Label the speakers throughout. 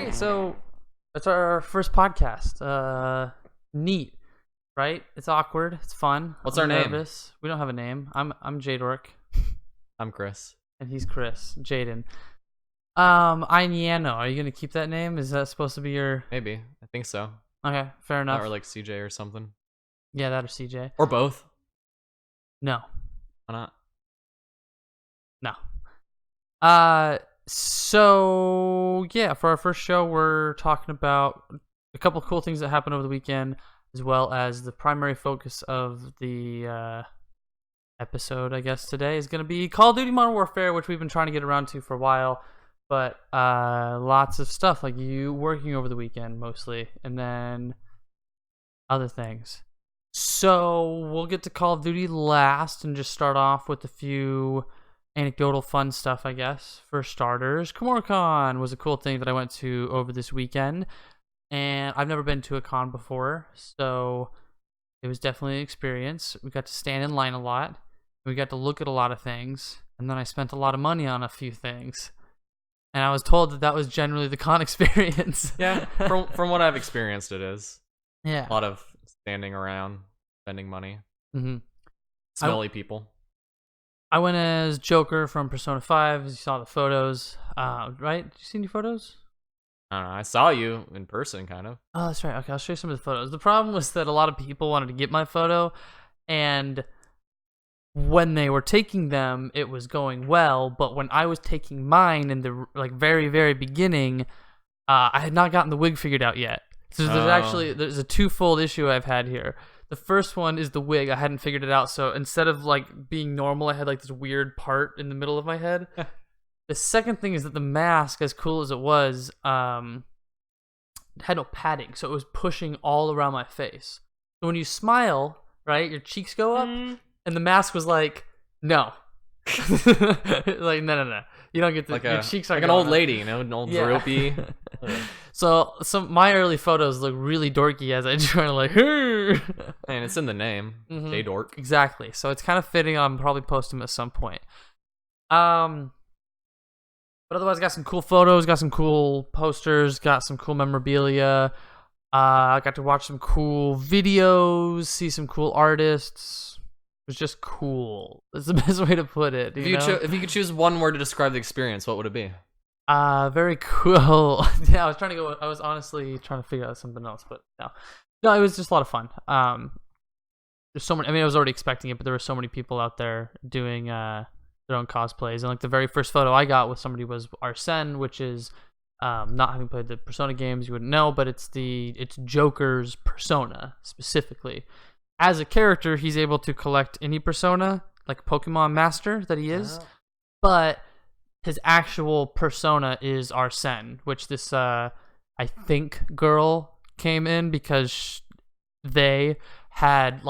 Speaker 1: Hey, so it's our first podcast. Neat, right? It's awkward. It's fun.
Speaker 2: What's
Speaker 1: I'm
Speaker 2: our name?
Speaker 1: nervous. We don't have a name. I'm Jaydork,
Speaker 2: I'm Chris.
Speaker 1: and he's Chris. Jaden. Inyano. Are you gonna keep that name? Is that supposed to be your?
Speaker 2: Maybe. I think so.
Speaker 1: Okay, fair enough.
Speaker 2: Or like CJ or something.
Speaker 1: Yeah, that or CJ.
Speaker 2: Or both.
Speaker 1: No,
Speaker 2: Why not?
Speaker 1: no. So yeah, for our first show, we're talking about a couple of cool things that happened over the weekend, as well as the primary focus of the episode, I guess, today is going to be Call of Duty Modern Warfare, which we've been trying to get around to for a while, but lots of stuff, like you working over the weekend mostly, and then other things. So we'll get to Call of Duty last and just start off with a few anecdotal fun stuff, I guess. For starters, Kumoricon was a cool thing that I went to over this weekend, and I've never been to a con before, so it was definitely an experience. We got to stand in line a lot, we got to look at a lot of things, and then I spent a lot of money on a few things, and I was told that that was generally the con experience.
Speaker 2: Yeah, from what I've experienced, it is.
Speaker 1: Yeah.
Speaker 2: A lot of standing around, spending money.
Speaker 1: Mm-hmm.
Speaker 2: Smelly people.
Speaker 1: I went as Joker from Persona 5, as you saw the photos. Right? Did you see any photos?
Speaker 2: I don't know. I saw you in person, kind of.
Speaker 1: Oh, that's right. Okay, I'll show you some of the photos. The problem was that a lot of people wanted to get my photo, and when they were taking them, it was going well, but when I was taking mine in the very, very beginning, I had not gotten the wig figured out yet. So there's a twofold issue I've had here. The first one is the wig. I hadn't figured it out, so instead of being normal, I had this weird part in the middle of my head. The second thing is that the mask, as cool as it was, had no padding, so it was pushing all around my face. So when you smile, right, your cheeks go up, and the mask was like, no. No. You don't get the your cheeks are
Speaker 2: like an old lady, an old droopy.
Speaker 1: So my early photos look really dorky as I try to
Speaker 2: And it's in the name, Jaydork.
Speaker 1: Exactly. So it's kind of fitting. I'm probably post them at some point. But otherwise, got some cool photos, got some cool posters, got some cool memorabilia. I got to watch some cool videos, see some cool artists. It was just cool. That's the best way to put it.
Speaker 2: If you could choose one word to describe the experience, what would it be?
Speaker 1: Very cool. Yeah, I was honestly trying to figure out something else, but no, it was just a lot of fun. There's so many. I mean, I was already expecting it, but there were so many people out there doing their own cosplays, and the very first photo I got with somebody was Arsene, which is not having played the Persona games, you wouldn't know, but it's Joker's persona specifically. As a character, he's able to collect any persona, like Pokemon Master that he is, but his actual persona is Arsene, which this, I think, girl came in because they had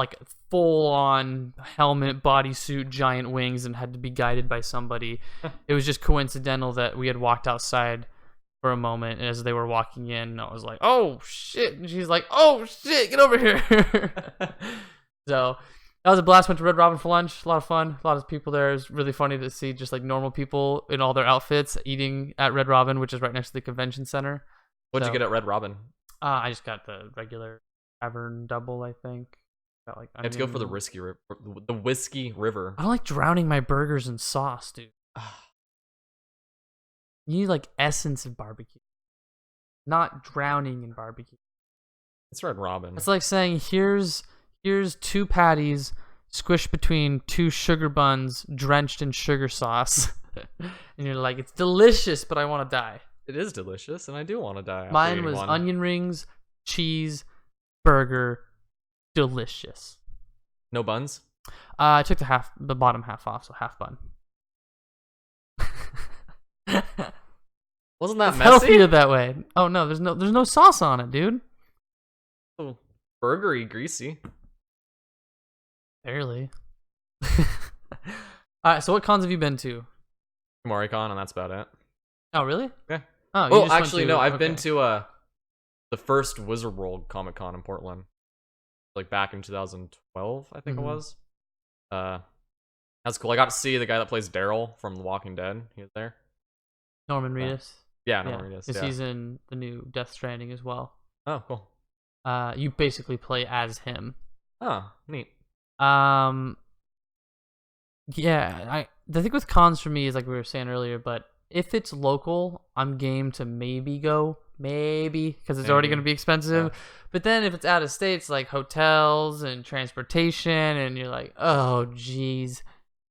Speaker 1: full-on helmet, bodysuit, giant wings, and had to be guided by somebody. It was just coincidental that we had walked outside for a moment, and as they were walking in, I was like, oh shit, and she's like, oh shit, get over here. So that was a blast. Went to Red Robin for lunch. A lot of fun, a lot of people there. It was really funny to see just normal people in all their outfits eating at Red Robin, which is right next to the convention center.
Speaker 2: What'd you get at Red Robin?
Speaker 1: I just got the regular tavern double, I think. Got
Speaker 2: I had to go for the whiskey river.
Speaker 1: I don't like drowning my burgers in sauce, dude. You need essence of barbecue, not drowning in barbecue.
Speaker 2: It's Red Robin.
Speaker 1: It's like saying here's 2 patties squished between 2 sugar buns drenched in sugar sauce, and you're like, it's delicious, but I want to die.
Speaker 2: It is delicious, and I do want to die.
Speaker 1: Mine was onion rings, cheese, burger, delicious.
Speaker 2: No buns.
Speaker 1: I took the bottom half off, so half bun.
Speaker 2: Wasn't that
Speaker 1: it's
Speaker 2: messy?
Speaker 1: Healthier that way. Oh no, there's no sauce on it, dude.
Speaker 2: Oh, burgery, greasy.
Speaker 1: Barely. Alright, so what cons have you been to?
Speaker 2: Kumoricon, and that's about it.
Speaker 1: Oh, really?
Speaker 2: Yeah.
Speaker 1: Oh,
Speaker 2: well, actually, no. I've been to the first Wizard World Comic Con in Portland, back in 2012, I think it was. That's cool. I got to see the guy that plays Daryl from The Walking Dead. He was there.
Speaker 1: Norman Reedus.
Speaker 2: Yeah, I know
Speaker 1: Yeah,
Speaker 2: where he is.
Speaker 1: because
Speaker 2: Yeah.
Speaker 1: he's in the new Death Stranding as well.
Speaker 2: Oh, cool.
Speaker 1: You basically play as him.
Speaker 2: Oh, neat.
Speaker 1: Um, yeah, the thing with cons for me is like we were saying earlier, but if it's local, I'm game to maybe go, maybe because it's already going to be expensive.
Speaker 2: Yeah.
Speaker 1: But then if it's out of states, like hotels and transportation, and you're like, oh geez,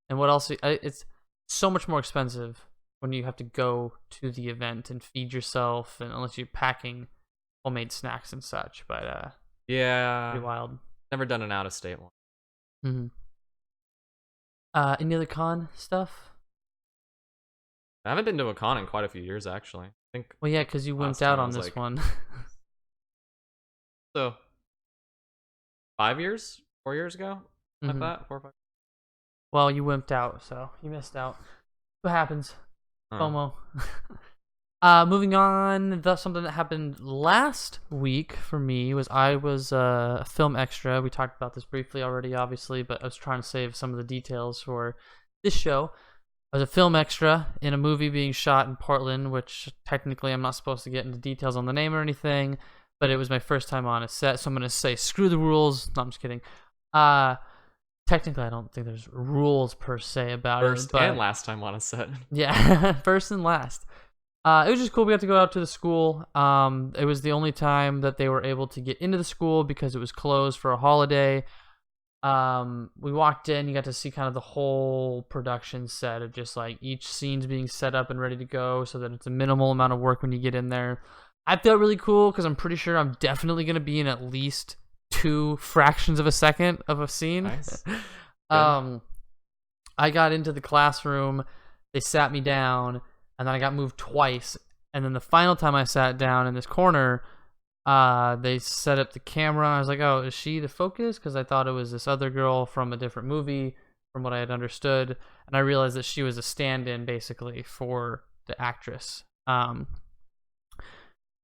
Speaker 1: and what else? It's so much more expensive when you have to go to the event and feed yourself, and unless you're packing homemade snacks and such. But
Speaker 2: Yeah.
Speaker 1: pretty wild.
Speaker 2: Never done an out of state one.
Speaker 1: Mm-hmm. Any other con stuff?
Speaker 2: I haven't been to a con in quite a few years, actually. I think.
Speaker 1: Well, yeah, because you
Speaker 2: last
Speaker 1: wimped out
Speaker 2: time
Speaker 1: on
Speaker 2: was,
Speaker 1: this
Speaker 2: like,
Speaker 1: one.
Speaker 2: So, 5 years, 4 years ago, like
Speaker 1: Mhm.
Speaker 2: that, 4 or 5.
Speaker 1: Well, you wimped out, so you missed out. What happens? FOMO. Moving on, something that happened last week for me was I was a film extra. We talked about this briefly already, obviously, but I was trying to save some of the details for this show. I was a film extra in a movie being shot in Portland, which technically I'm not supposed to get into details on the name or anything, but it was my first time on a set, so I'm going to say screw the rules. No, I'm just kidding. Technically, I don't think there's rules per se about it.
Speaker 2: First and last time on a set.
Speaker 1: Yeah, first and last. It was just cool. We got to go out to the school. It was the only time that they were able to get into the school because it was closed for a holiday. We walked in. You got to see kind of the whole production set of just like each scene's being set up and ready to go, so that it's a minimal amount of work when you get in there. I felt really cool because I'm pretty sure I'm definitely going to be in at least 2 fractions of a second of a scene.
Speaker 2: Nice.
Speaker 1: I got into the classroom. They sat me down. And then I got moved twice. And then the final time I sat down in this corner, they set up the camera. I was like, oh, is she the focus? Because I thought it was this other girl from a different movie, from what I had understood. And I realized that she was a stand-in, basically, for the actress.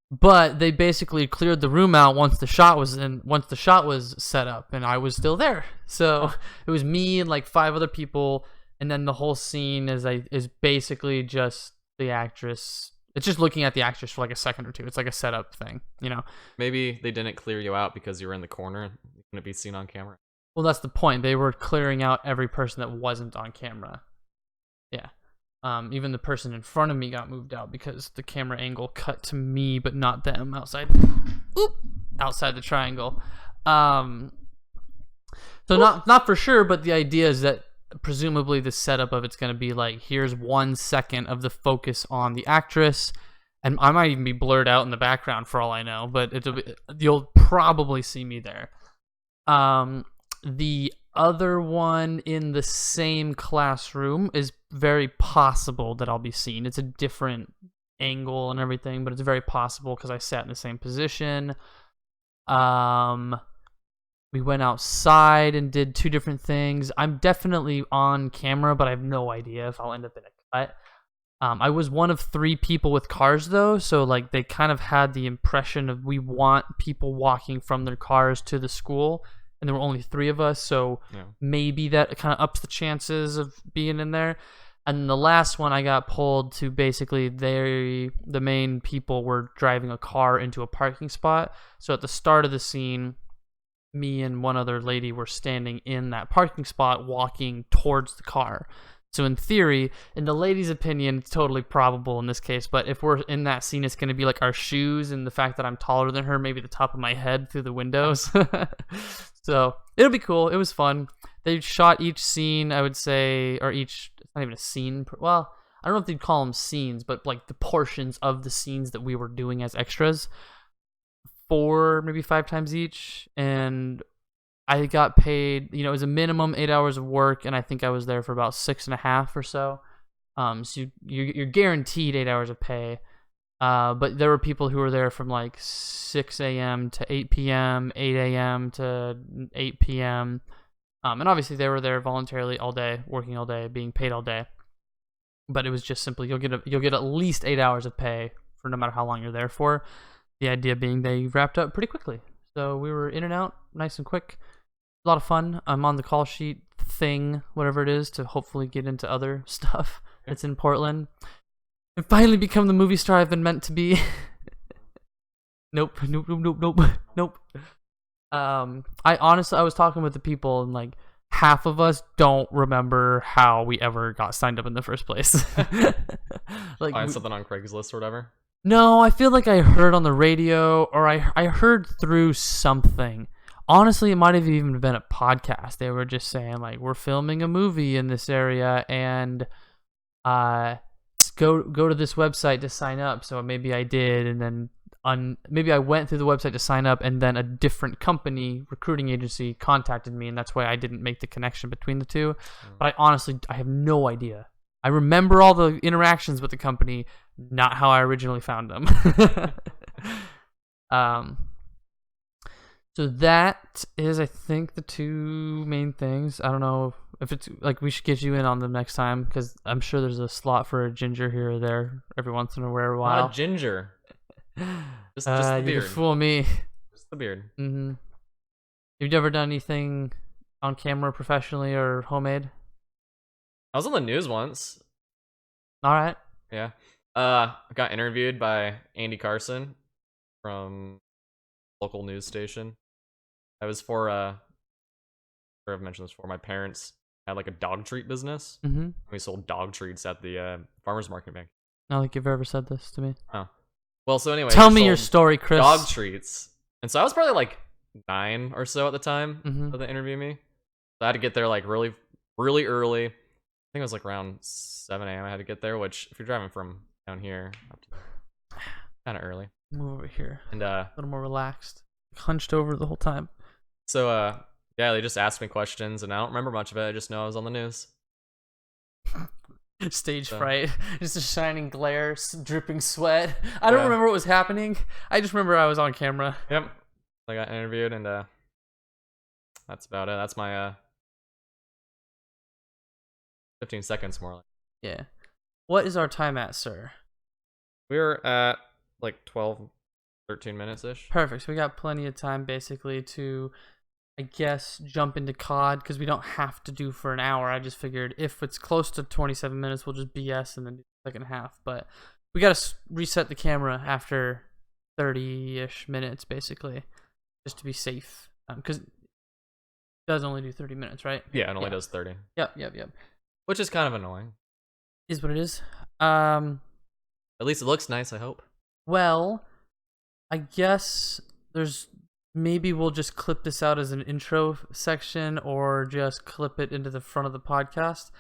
Speaker 1: But they basically cleared the room out once the shot was set up, and I was still there. So it was me and like 5 other people. And then the whole scene is basically just the actress. It's just looking at the actress for like a second or two. It's like a setup thing, you know.
Speaker 2: Maybe they didn't clear you out because you were in the corner and you couldn't be seen on camera.
Speaker 1: Well, that's the point. They were clearing out every person that wasn't on camera. Yeah. Even the person in front of me got moved out because the camera angle cut to me, but not them outside the triangle. So not for sure, but the idea is that presumably the setup of it's going to be like, here's 1 second of the focus on the actress, and I might even be blurred out in the background for all I know, but you'll probably see me there. The other one in the same classroom is very possible that I'll be seen. It's a different angle and everything, but it's very possible because I sat in the same position. We went outside and did 2 different things. I'm definitely on camera, but I have no idea if I'll end up in a cut. I was one of 3 people with cars, though, so like they kind of had the impression of we want people walking from their cars to the school, and there were only 3 of us, so maybe that kind of ups the chances of being in there. And the last one, I got pulled to basically the main people were driving a car into a parking spot. So at the start of the scene, me and one other lady were standing in that parking spot walking towards the car. So in theory, in the lady's opinion, it's totally probable in this case, but if we're in that scene, it's going to be like our shoes and the fact that I'm taller than her, maybe the top of my head through the windows. So it'll be cool. It was fun. They shot each scene, I would say, or it's not even a scene. Well, I don't know if they'd call them scenes, but like the portions of the scenes that we were doing as extras, 4, maybe 5 times each, and I got paid, it was a minimum 8 hours of work, and I think I was there for about 6.5 or so. So you're guaranteed 8 hours of pay. But there were people who were there from like 6 a.m. to 8 p.m., 8 a.m. to 8 p.m. And obviously they were there voluntarily all day, working all day, being paid all day. But it was just simply you'll get at least 8 hours of pay for no matter how long you're there for. The idea being they wrapped up pretty quickly. So we were in and out, nice and quick. A lot of fun. I'm on the call sheet thing, whatever it is, to hopefully get into other stuff that's in Portland. and finally become the movie star I've been meant to be. Nope. I was talking with the people, and like half of us don't remember how we ever got signed up in the first place. Like
Speaker 2: Find something on Craigslist or whatever.
Speaker 1: No, I feel like I heard on the radio, or I heard through something. Honestly, it might have even been a podcast. They were just saying like, we're filming a movie in this area, and go to this website to sign up. So maybe I did, and then maybe I went through the website to sign up, and then a different company, recruiting agency, contacted me, and that's why I didn't make the connection between the two. But I have no idea. I remember all the interactions with the company, not how I originally found them. So that is, I think, the two main things. I don't know if it's like we should get you in on them next time, because I'm sure there's a slot for a ginger here or there every once in a rare while.
Speaker 2: Not a ginger. Just the beard.
Speaker 1: You fool me.
Speaker 2: Just the beard.
Speaker 1: Mm-hmm. You've never done anything on camera professionally or homemade?
Speaker 2: I was on the news once.
Speaker 1: All right.
Speaker 2: Yeah. I got interviewed by Andy Carson from local news station. I was for I've mentioned this before. My parents had like a dog treat business.
Speaker 1: Mm-hmm.
Speaker 2: We sold dog treats at the farmers market bank.
Speaker 1: I don't think you've ever said this to me.
Speaker 2: Oh. Well, so anyway,
Speaker 1: tell me your story, Chris.
Speaker 2: Dog treats. And so I was probably like 9 or so at the time
Speaker 1: Mm-hmm.
Speaker 2: of the interview me. So I had to get there like really, really early. I think it was like around 7 a.m. I had to get there, which if you're driving from down here, kind of early.
Speaker 1: Move over here.
Speaker 2: And
Speaker 1: a little more relaxed. Hunched over the whole time.
Speaker 2: So yeah, they just asked me questions, and I don't remember much of it. I just know I was on the news.
Speaker 1: Stage fright, just a shining glare, dripping sweat. I don't remember what was happening. I just remember I was on camera.
Speaker 2: Yep. I got interviewed, and that's about it. That's my 15 seconds more.
Speaker 1: Yeah. What is our time at, sir?
Speaker 2: We're at like 12, 13 minutes ish.
Speaker 1: Perfect. So we got plenty of time basically to, I guess, jump into COD, because we don't have to do for an hour. I just figured if it's close to 27 minutes, we'll just BS and then do the second half. But we got to reset the camera after 30-ish minutes, basically, just to be safe. Because it does only do 30 minutes, right?
Speaker 2: Yeah, it only does 30.
Speaker 1: Yep.
Speaker 2: Which is kind of annoying.
Speaker 1: Is what it is.
Speaker 2: At least it looks nice, I hope.
Speaker 1: Well, I guess maybe we'll just clip this out as an intro section, or just clip it into the front of the podcast.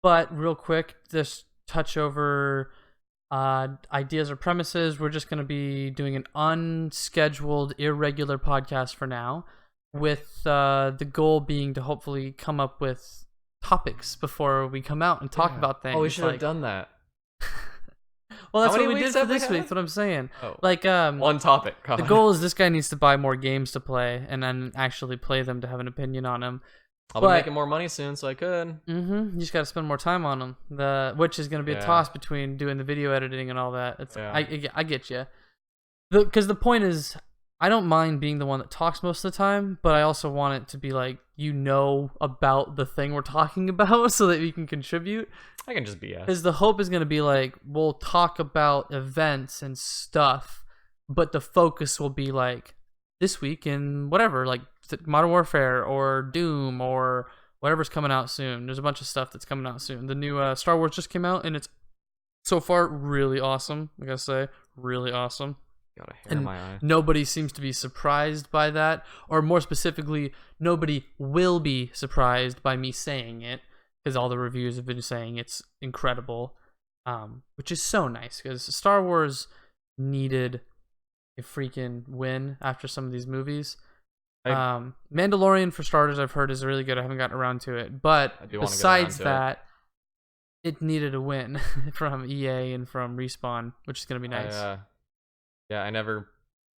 Speaker 1: But real quick, just touch over ideas or premises. We're just going to be doing an unscheduled, irregular podcast for now, with the goal being to hopefully come up with topics before we come out and talk about things.
Speaker 2: Oh, we should have done that.
Speaker 1: Well, that's
Speaker 2: How
Speaker 1: what
Speaker 2: many
Speaker 1: we did
Speaker 2: weeks
Speaker 1: for
Speaker 2: have we
Speaker 1: this
Speaker 2: had?
Speaker 1: week. That's what I'm saying.
Speaker 2: Oh.
Speaker 1: Like,
Speaker 2: one topic.
Speaker 1: the goal is this guy needs to buy more games to play, and then actually play them to have an opinion on them.
Speaker 2: I'll be making more money soon, so I could.
Speaker 1: You just got to spend more time on them. Which is going to be a toss between doing the video editing and all that. I get you. Because the point is, I don't mind being the one that talks most of the time, but I also want it to be like, about the thing we're talking about, so that we can contribute.
Speaker 2: I can just BS.
Speaker 1: Because the hope is going to be like, we'll talk about events and stuff, but the focus will be like, this week in whatever, like Modern Warfare or Doom or whatever's coming out soon. There's a bunch of stuff that's coming out soon. The new Star Wars just came out, and it's so far really awesome. I gotta say, really awesome.
Speaker 2: Got a hair in my eye.
Speaker 1: Nobody seems to be surprised by that, or more specifically, nobody will be surprised by me saying it, because all the reviews have been saying it's incredible, which is so nice, because Star Wars needed a freaking win after some of these movies. Mandalorian, for starters, I've heard is really good. I haven't gotten around to it, but besides that, it needed a win from EA and from Respawn, which is going to be nice.
Speaker 2: I never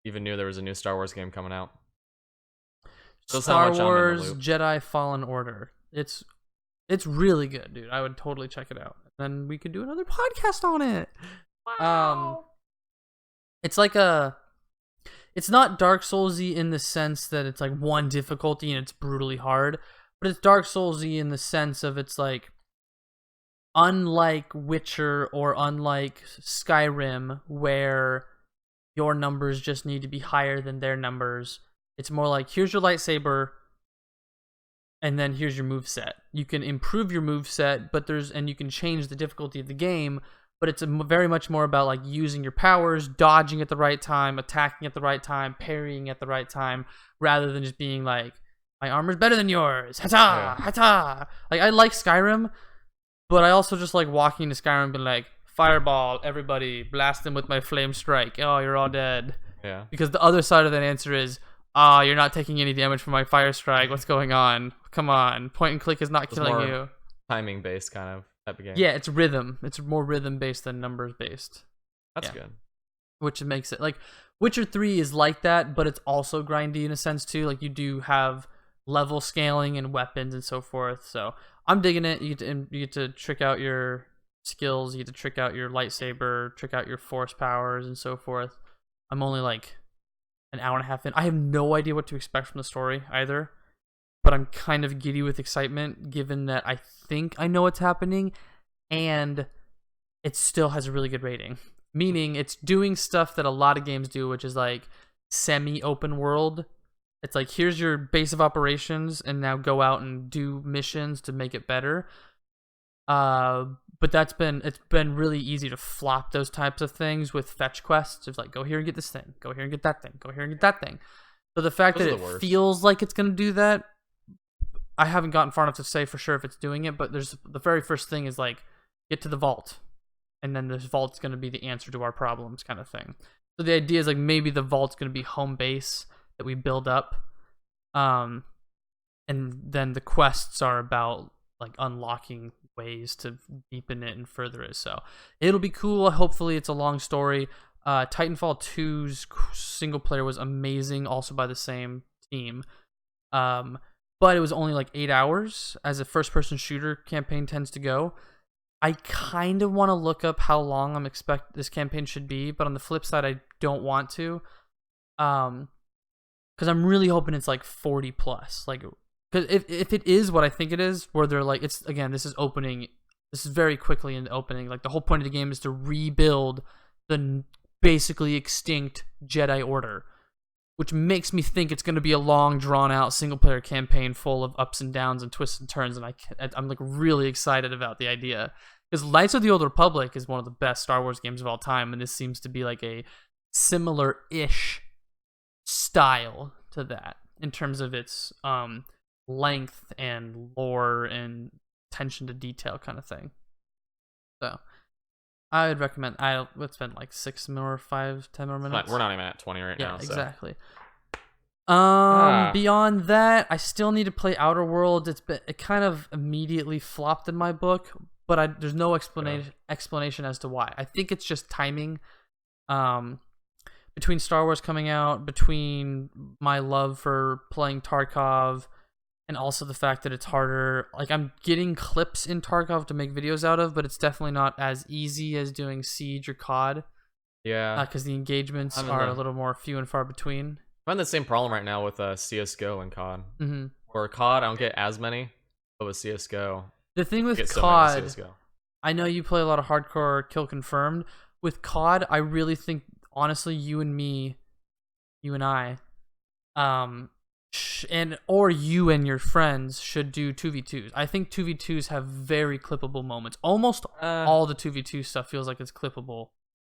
Speaker 2: even knew there was a new Star Wars game coming out.
Speaker 1: Star Wars Jedi Fallen Order. It's really good, dude. I would totally check it out. Then we could do another podcast on it. Wow. It's like it's not Dark Souls-y in the sense that it's like one difficulty and it's brutally hard, but it's Dark Souls-y in the sense of it's like unlike Witcher or unlike Skyrim, where your numbers just need to be higher than their numbers, it's more like, here's your lightsaber, and then here's your move set. You can improve your move set, and you can change the difficulty of the game, but it's very much more about like using your powers, dodging at the right time, attacking at the right time, parrying at the right time, rather than just being like, my armor's better than yours, hata, hata. Like, I like Skyrim, but I also just like walking into Skyrim and being like, fireball, everybody, blast them with my flame strike. Oh, you're all dead.
Speaker 2: Yeah.
Speaker 1: Because the other side of that answer is, ah, you're not taking any damage from my fire strike. What's going on? Come on. Point and click is not killing you.
Speaker 2: Timing based kind of type of game.
Speaker 1: Yeah, it's rhythm. It's more rhythm based than numbers based.
Speaker 2: That's good.
Speaker 1: Which makes it like Witcher 3 is like that, but it's also grindy in a sense too. Like, you do have level scaling and weapons and so forth. So I'm digging it. You get to trick out your skills. You get to trick out your lightsaber, trick out your force powers and so forth. I'm only like an hour and a half in. I have no idea what to expect from the story either, but I'm kind of giddy with excitement given that I think I know what's happening, and it still has a really good rating. Meaning it's doing stuff that a lot of games do, which is like semi-open world. It's like, here's your base of operations, and now go out and do missions to make it better. But it's been really easy to flop those types of things with fetch quests. It's like, go here and get this thing, go here and get that thing, go here and get that thing. So the fact that it feels like it's going to do that, I haven't gotten far enough to say for sure if it's doing it, but there's the very first thing is like, get to the vault, and then this vault's going to be the answer to our problems kind of thing. So the idea is like, maybe the vault's going to be home base that we build up, and then the quests are about like unlocking ways to deepen it and further it. So it'll be cool. Hopefully it's a long story. Titanfall 2's single player was amazing, also by the same team, but it was only like 8 hours, as a first person shooter campaign tends to go. I kind of want to look up how long I'm expect this campaign should be, but on the flip side, I don't want to, because I'm really hoping it's like 40 plus. Like, because if it is what I think it is, where they're like, it's, again, this is very quickly in the opening. Like, the whole point of the game is to rebuild the basically extinct Jedi Order, which makes me think it's going to be a long, drawn-out single-player campaign full of ups and downs and twists and turns, and I'm like really excited about the idea. Because Knights of the Old Republic is one of the best Star Wars games of all time, and this seems to be like a similar-ish style to that in terms of its length and lore and attention to detail kind of thing. So I would recommend. I would spend like 10 more minutes.
Speaker 2: We're not even at 20 right now.
Speaker 1: Yeah, exactly. Beyond that, I still need to play Outer Worlds. It kind of immediately flopped in my book, but there's no explanation as to why. I think it's just timing. Between Star Wars coming out, between my love for playing Tarkov, and also the fact that it's harder. Like, I'm getting clips in Tarkov to make videos out of, but it's definitely not as easy as doing Siege or COD.
Speaker 2: Yeah.
Speaker 1: Because the engagements are a little more few and far between.
Speaker 2: I'm having the same problem right now with CSGO and COD.
Speaker 1: Mm-hmm.
Speaker 2: Or COD, I don't get as many, but with CSGO,
Speaker 1: the thing with COD, I know you play a lot of hardcore kill confirmed. With COD, I really think, honestly, you and I, or you and your friends should do 2v2s. I think 2v2s have very clippable moments. Almost all the 2v2 stuff feels like it's clippable.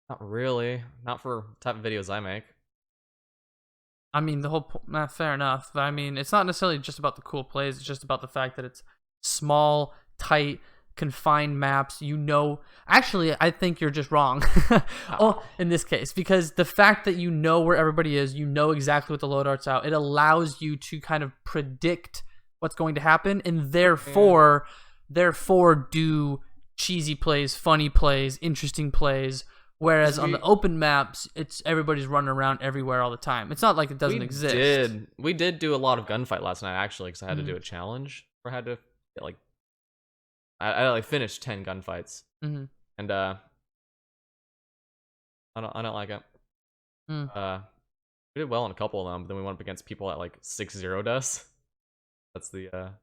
Speaker 2: Not really. Not for the type of videos I make.
Speaker 1: I mean, the whole fair enough. But I mean, it's not necessarily just about the cool plays. It's just about the fact that it's small, tight, confined maps. Actually, I think you're just wrong. In this case, because the fact that you know where everybody is, you know exactly what the loadout's out, it allows you to kind of predict what's going to happen, and therefore do cheesy plays, funny plays, interesting plays. Whereas on the open maps, it's everybody's running around everywhere all the time. It's not like it doesn't exist.
Speaker 2: We did do a lot of gunfight last night, actually, because I had to do a challenge where I had to get like I finished 10 gunfights, and I don't like it. We did well in a couple of them, but then we went up against people at like 6-0 deaths. That's the
Speaker 1: well,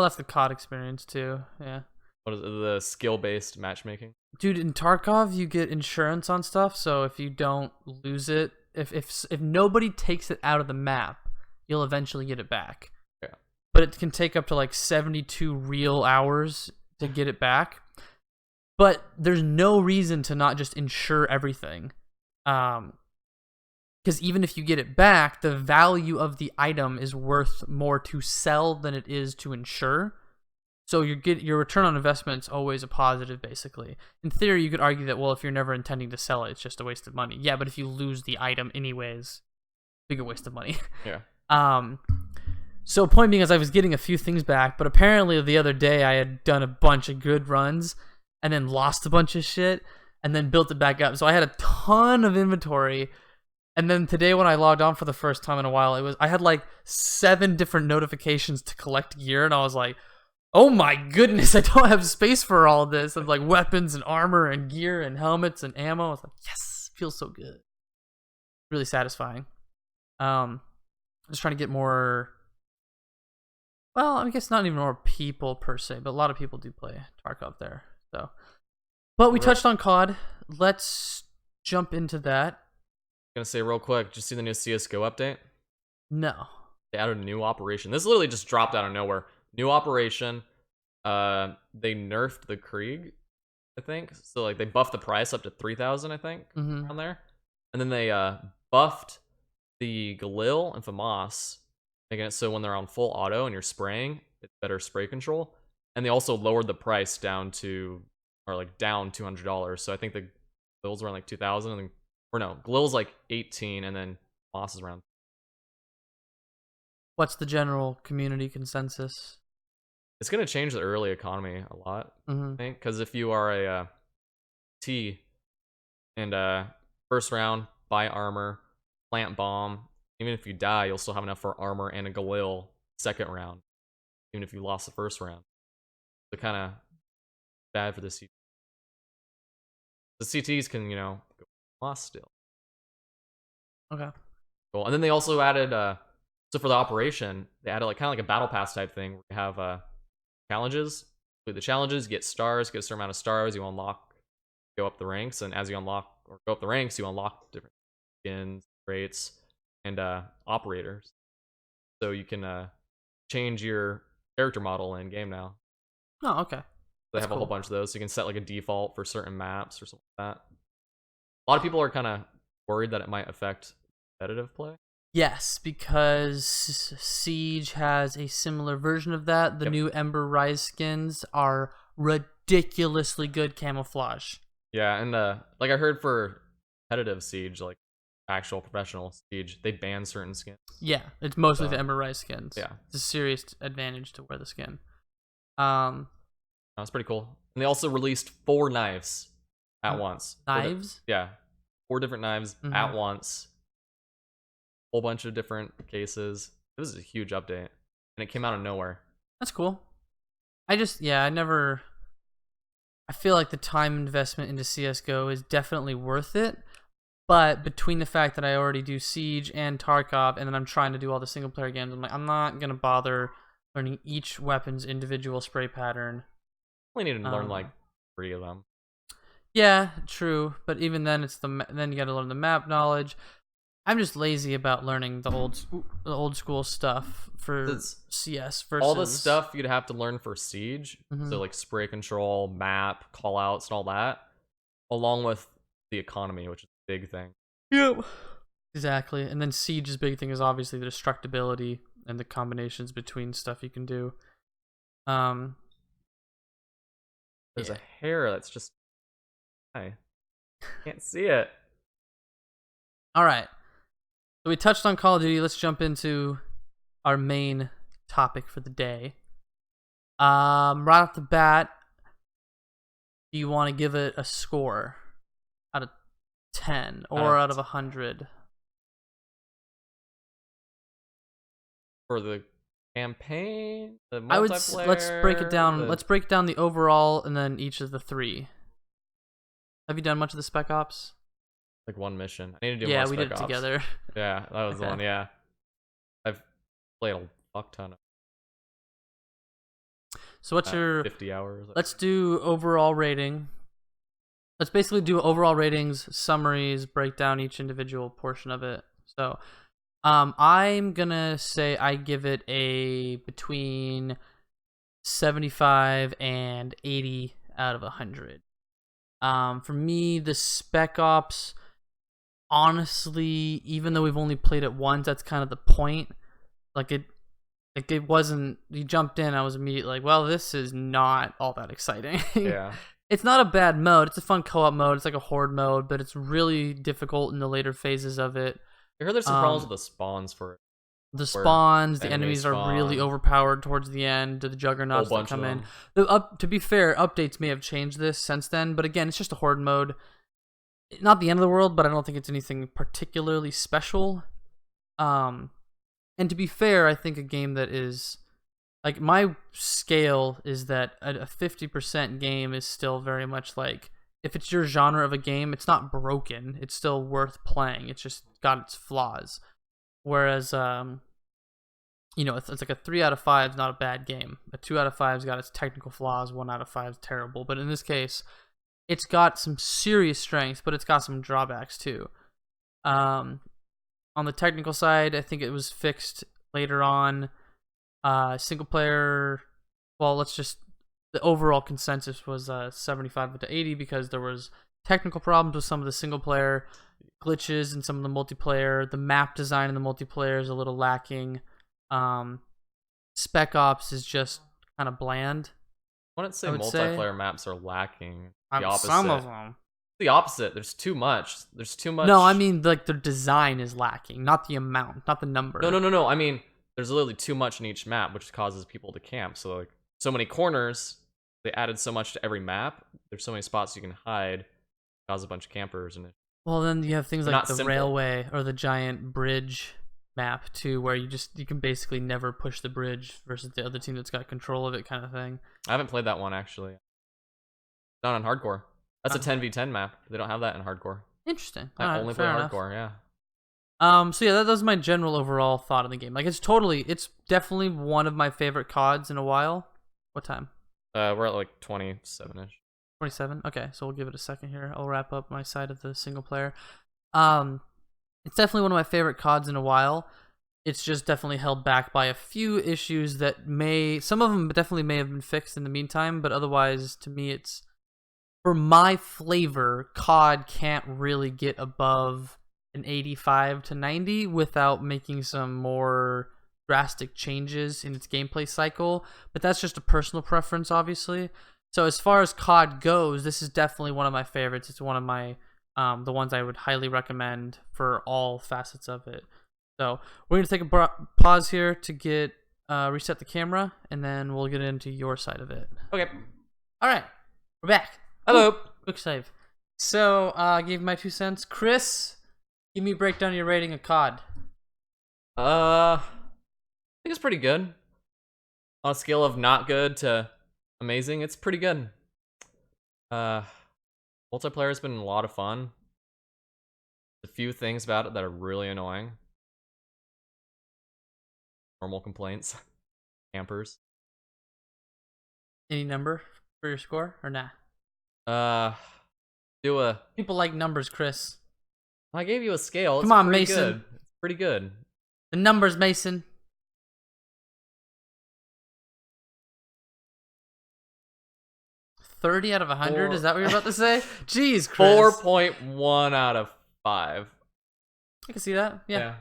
Speaker 1: that's the COD experience too. Yeah.
Speaker 2: what is it, the skill-based matchmaking?
Speaker 1: Dude, in Tarkov you get insurance on stuff, so if you don't lose it, if nobody takes it out of the map, you'll eventually get it back.
Speaker 2: Yeah.
Speaker 1: But it can take up to like 72 real hours to get it back. But there's no reason to not just insure everything. Because even if you get it back, the value of the item is worth more to sell than it is to insure. So your return on investment is always a positive, basically. In theory, you could argue that, well, if you're never intending to sell it, it's just a waste of money. Yeah, but if you lose the item anyways, bigger waste of money.
Speaker 2: Yeah.
Speaker 1: So point being is I was getting a few things back, but apparently the other day I had done a bunch of good runs and then lost a bunch of shit and then built it back up. So I had a ton of inventory. And then today when I logged on for the first time in a while, I had like 7 different notifications to collect gear, and I was like, oh my goodness, I don't have space for all this. Of like weapons and armor and gear and helmets and ammo. I was like, yes, feels so good. Really satisfying. Just trying to get more. Well, I guess not even more people per se, but a lot of people do play Tarkov there. So, but we touched on COD. Let's jump into that.
Speaker 2: Gonna say real quick, did you see the new CS:GO update?
Speaker 1: No.
Speaker 2: They added a new operation. This literally just dropped out of nowhere. New operation. They nerfed the Krieg, I think. So like they buffed the price up to 3,000, I think, around there. And then they buffed the Galil and FAMAS, making it so when they're on full auto and you're spraying, it's better spray control. And they also lowered the price down $200. So I think the Galils were around like 2,000, and then, or no, Galil's like 18, and then FAMAS is around.
Speaker 1: What's the general community consensus?
Speaker 2: It's going to change the early economy a lot, I think, because if you are a T and first round, buy armor, plant bomb, even if you die, you'll still have enough for armor and a Galil second round, even if you lost the first round. So kind of bad for the CT. The CTs can, go lost still.
Speaker 1: Okay.
Speaker 2: Cool. And then they also added, so for the operation, they added like kind of like a battle pass type thing where you have challenges. Complete the challenges, get stars, get a certain amount of stars, you unlock, go up the ranks, and as you unlock or go up the ranks, you unlock different skins, traits, and operators. So you can change your character model in game now.
Speaker 1: Oh, okay.
Speaker 2: They have a whole bunch of those, so you can set like a default for certain maps or something like that. A lot of people are kind of worried that it might affect competitive play.
Speaker 1: Yes, because Siege has a similar version of that. The new Ember Rise skins are ridiculously good camouflage.
Speaker 2: Yeah, and like I heard for competitive Siege, like actual professional Siege, they ban certain skins.
Speaker 1: Yeah, it's mostly the Ember Rise skins.
Speaker 2: Yeah.
Speaker 1: It's a serious advantage to wear the skin.
Speaker 2: That's pretty cool. And they also released 4 knives at once.
Speaker 1: Knives?
Speaker 2: Yeah. 4 different knives at once. Whole bunch of different cases. It was a huge update, and it came out of nowhere.
Speaker 1: That's cool. I feel like the time investment into CSGO is definitely worth it, but between the fact that I already do Siege and Tarkov, and then I'm trying to do all the single player games, I'm like, I'm not gonna bother learning each weapon's individual spray pattern.
Speaker 2: Only need to learn like 3 of them.
Speaker 1: Yeah, true, but even then, then you got to learn the map knowledge. I'm just lazy about learning the old school stuff for CS versus
Speaker 2: all the stuff you'd have to learn for Siege. So like spray control, map, callouts, and all that, along with the economy, which is a big thing.
Speaker 1: Yep. Exactly. And then Siege's big thing is obviously the destructibility and the combinations between stuff you can do.
Speaker 2: There's a hair that's just I can't see it.
Speaker 1: All right. So we touched on Call of Duty. Let's jump into our main topic for the day. Right off the bat, do you want to give it a score out of 10 or out of 100?
Speaker 2: For the campaign, the multiplayer.
Speaker 1: I would let's break it down. Let's break down the overall and then each of the 3. Have you done much of the Spec Ops?
Speaker 2: Like 1 mission. I need to do more
Speaker 1: Yeah,
Speaker 2: Spec
Speaker 1: we did it
Speaker 2: Ops.
Speaker 1: together.
Speaker 2: Yeah, that was the one. Yeah, I've played a fuck ton of.
Speaker 1: So what's your
Speaker 2: 50 hours?
Speaker 1: Let's do overall rating. Let's basically do overall ratings, summaries, break down each individual portion of it. So, I'm gonna say I give it a between 75 and 80 out of 100. For me, the Spec Ops, honestly, even though we've only played it once, that's kind of the point. Like it wasn't. You jumped in, I was immediately like, well, this is not all that exciting.
Speaker 2: Yeah.
Speaker 1: It's not a bad mode. It's a fun co-op mode. It's like a horde mode, but it's really difficult in the later phases of it.
Speaker 2: I heard there's some problems with the spawns for it.
Speaker 1: The spawns, the
Speaker 2: enemies
Speaker 1: enemies are really overpowered towards the end. The juggernauts that come in. To be fair, updates may have changed this since then, but again, it's just a horde mode. Not the end of the world, but I don't think it's anything particularly special. And to be fair, I think a game that is like my scale is that a 50% game is still very much like, if it's your genre of a game, it's not broken. It's still worth playing. It's just got its flaws. Whereas, it's like a 3 out of 5 is not a bad game. A 2 out of 5's got its technical flaws. 1 out of 5 is terrible. But in this case, it's got some serious strengths, but it's got some drawbacks too. On the technical side, I think it was fixed later on. Single player, well, the overall consensus was 75 to 80 because there was technical problems with some of the single player, glitches in some of the multiplayer. The map design in the multiplayer is a little lacking. Spec Ops is just kind of bland.
Speaker 2: I wouldn't say multiplayer maps are lacking. The opposite.
Speaker 1: Some of them.
Speaker 2: The opposite. There's too much.
Speaker 1: No, I mean, like, their design is lacking, not the amount, not the number.
Speaker 2: No. I mean, there's literally too much in each map, which causes people to camp. So, like, so many corners, they added so much to every map. There's so many spots you can hide, cause a bunch of campers.
Speaker 1: Well, then you have things like the
Speaker 2: simple.
Speaker 1: railway or the giant bridge map, too, where you can basically never push the bridge versus the other team that's got control of it, kind of thing.
Speaker 2: I haven't played that one, actually. Not on hardcore. That's a 10v10 map. They don't have that in hardcore.
Speaker 1: Interesting.
Speaker 2: I only play hardcore, yeah.
Speaker 1: So yeah, that was my general overall thought of the game. Like, it's definitely one of my favorite CODs in a while. What time?
Speaker 2: We're at like 27-ish.
Speaker 1: 27? Okay, so we'll give it a second here. I'll wrap up my side of the single player. It's definitely one of my favorite CODs in a while. It's just definitely held back by a few issues that some of them definitely may have been fixed in the meantime, but otherwise, to me, for my flavor, COD can't really get above an 85 to 90 without making some more drastic changes in its gameplay cycle. But that's just a personal preference, obviously. So as far as COD goes, this is definitely one of my favorites. It's one of my the ones I would highly recommend for all facets of it. So we're gonna take a pause here to get reset the camera, and then we'll get into your side of it.
Speaker 2: Okay.
Speaker 1: All right, we're back.
Speaker 2: Hello.
Speaker 1: Quick save. So I gave my 2 cents. Chris, give me a breakdown of your rating of COD.
Speaker 2: I think it's pretty good. On a scale of not good to amazing, it's pretty good. Multiplayer has been a lot of fun. A few things about it that are really annoying. Normal complaints. Campers.
Speaker 1: Any number for your score or nah? People like numbers, Chris.
Speaker 2: I gave you a scale.
Speaker 1: Come on, Mason.
Speaker 2: Good. It's pretty good.
Speaker 1: The numbers, Mason. 30 out of 100? Is that what you're about to say? Jeez, Chris.
Speaker 2: 4.1 out of 5.
Speaker 1: I can see that. Yeah.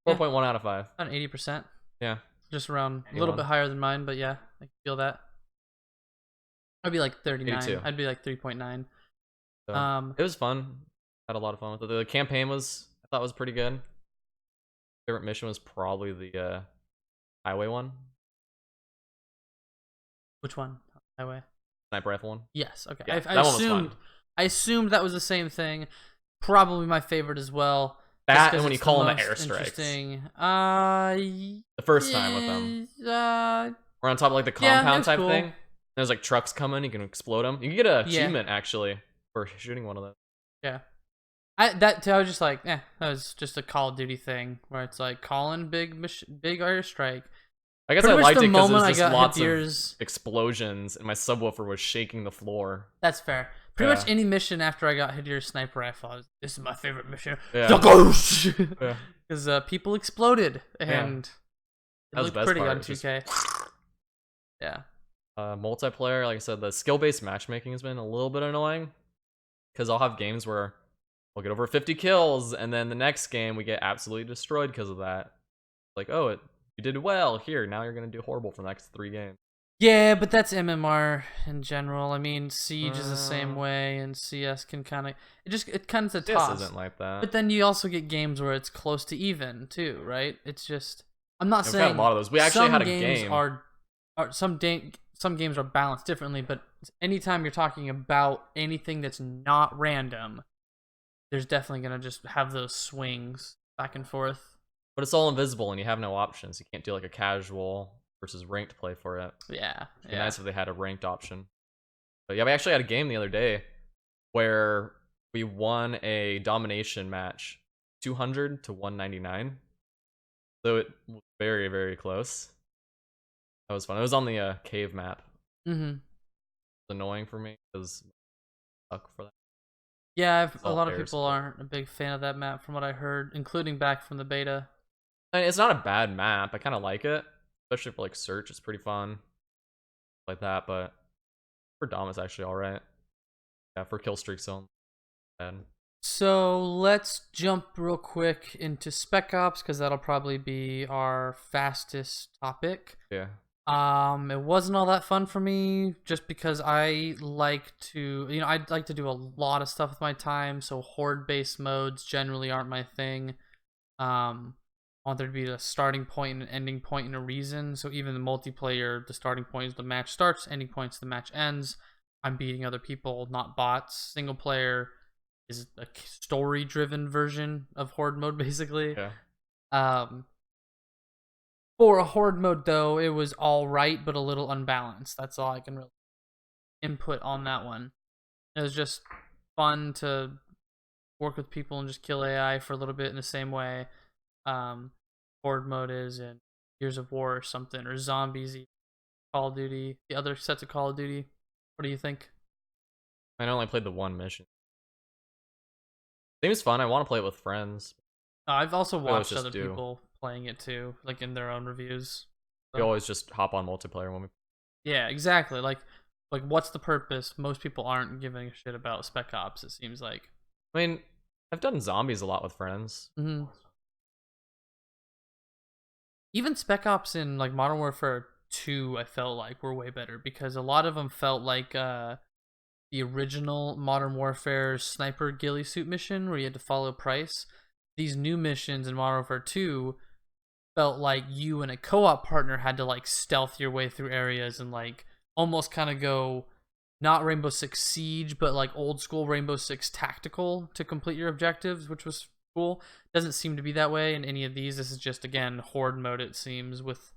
Speaker 2: 4.1 out of 5.
Speaker 1: Around 80%.
Speaker 2: Yeah.
Speaker 1: Just around a little bit higher than mine, but yeah, I can feel that. I'd be like 39.
Speaker 2: 82.
Speaker 1: I'd be like 3.9.
Speaker 2: So, it was fun. Had a lot of fun with it. The campaign I thought was pretty good. Favorite mission was probably the highway one.
Speaker 1: Which one? Highway.
Speaker 2: Sniper rifle one.
Speaker 1: Yes. Okay.
Speaker 2: Yeah,
Speaker 1: I assumed that was the same thing. Probably my favorite as well.
Speaker 2: That and when you call them airstrikes.
Speaker 1: The
Speaker 2: first time with them. We're on top of like the compound type thing. And there's like trucks coming. You can explode them. You can get an achievement actually for shooting one of those.
Speaker 1: Yeah. I was just like, that was just a Call of Duty thing where it's like calling big airstrike.
Speaker 2: I guess
Speaker 1: Pretty
Speaker 2: I
Speaker 1: much
Speaker 2: liked
Speaker 1: the
Speaker 2: it because
Speaker 1: moment I
Speaker 2: there's just
Speaker 1: got
Speaker 2: lots
Speaker 1: Hadir's...
Speaker 2: of explosions, and my subwoofer was shaking the floor.
Speaker 1: That's fair. Pretty much
Speaker 2: Yeah.
Speaker 1: any mission after I got Hadir's sniper rifle, this is my favorite mission.
Speaker 2: Yeah.
Speaker 1: The ghost!
Speaker 2: Yeah.
Speaker 1: Because people exploded, and it
Speaker 2: That was
Speaker 1: looked
Speaker 2: the best
Speaker 1: pretty
Speaker 2: part.
Speaker 1: on
Speaker 2: It's just
Speaker 1: 2K. Yeah.
Speaker 2: multiplayer, like I said, the skill-based matchmaking has been a little bit annoying. Because I'll have games where we'll get over 50 kills, and then the next game we get absolutely destroyed because of that. Like, oh, you did well here. Now you're gonna do horrible for the next 3 games.
Speaker 1: Yeah, but that's MMR in general. I mean, Siege is the same way, and CS can kind of it kind of a
Speaker 2: CS
Speaker 1: toss.
Speaker 2: isn't like that.
Speaker 1: But then you also get games where it's close to even too, right? It's just I'm not
Speaker 2: We've
Speaker 1: saying
Speaker 2: had a lot of those. We actually had a game.
Speaker 1: Some games are balanced differently, but anytime you're talking about anything that's not random, there's definitely gonna just have those swings back and forth.
Speaker 2: But it's all invisible, and you have no options. You can't do like a casual versus ranked play for it.
Speaker 1: Yeah,
Speaker 2: It'd be nice if they had a ranked option. But yeah, we actually had a game the other day where we won a domination match, 200 to 199. So it was very, very close. That was fun. It was on the cave map.
Speaker 1: Mm-hmm.
Speaker 2: It was annoying for me because I suck for that.
Speaker 1: Yeah, a
Speaker 2: all
Speaker 1: lot of
Speaker 2: fair
Speaker 1: people
Speaker 2: sport.
Speaker 1: aren't a big fan of that map, from what I heard, including back from the beta.
Speaker 2: I mean, it's not a bad map. I kind of like it, especially for like search. It's pretty fun, like that. But for Dom, it's actually all right. Yeah, for kill streaks, on bad.
Speaker 1: So let's jump real quick into Spec Ops, because that'll probably be our fastest topic.
Speaker 2: Yeah.
Speaker 1: It wasn't all that fun for me, just because I like to, I'd like to do a lot of stuff with my time, so horde-based modes generally aren't my thing. I want there to be a starting point and an ending point and a reason, so even the multiplayer, the starting point is the match starts, ending point is the match ends. I'm beating other people, not bots. Single player is a story-driven version of horde mode, basically.
Speaker 2: Yeah.
Speaker 1: For a horde mode, though, it was all right, but a little unbalanced. That's all I can really input on that one. It was just fun to work with people and just kill AI for a little bit in the same way horde mode is in Gears of War or something, or Zombies, Call of Duty, the other sets of Call of Duty. What do you think?
Speaker 2: I only played the one mission. Seems fun. I want to play it with friends.
Speaker 1: I've also watched
Speaker 2: just
Speaker 1: other people playing it too, like in their own reviews.
Speaker 2: We always just hop on multiplayer when we.
Speaker 1: Yeah, exactly. Like what's the purpose? Most people aren't giving a shit about Spec Ops, it seems like.
Speaker 2: I mean, I've done zombies a lot with friends.
Speaker 1: Mm-hmm. Even Spec Ops in like Modern Warfare 2, I felt like were way better, because a lot of them felt like the original Modern Warfare sniper ghillie suit mission where you had to follow Price. These new missions in Modern Warfare 2 felt like you and a co-op partner had to like stealth your way through areas and like almost kind of go not Rainbow Six Siege, but like old school Rainbow Six Tactical to complete your objectives, which was cool. Doesn't seem to be that way in any of these. This is just, again, horde mode, it seems, with...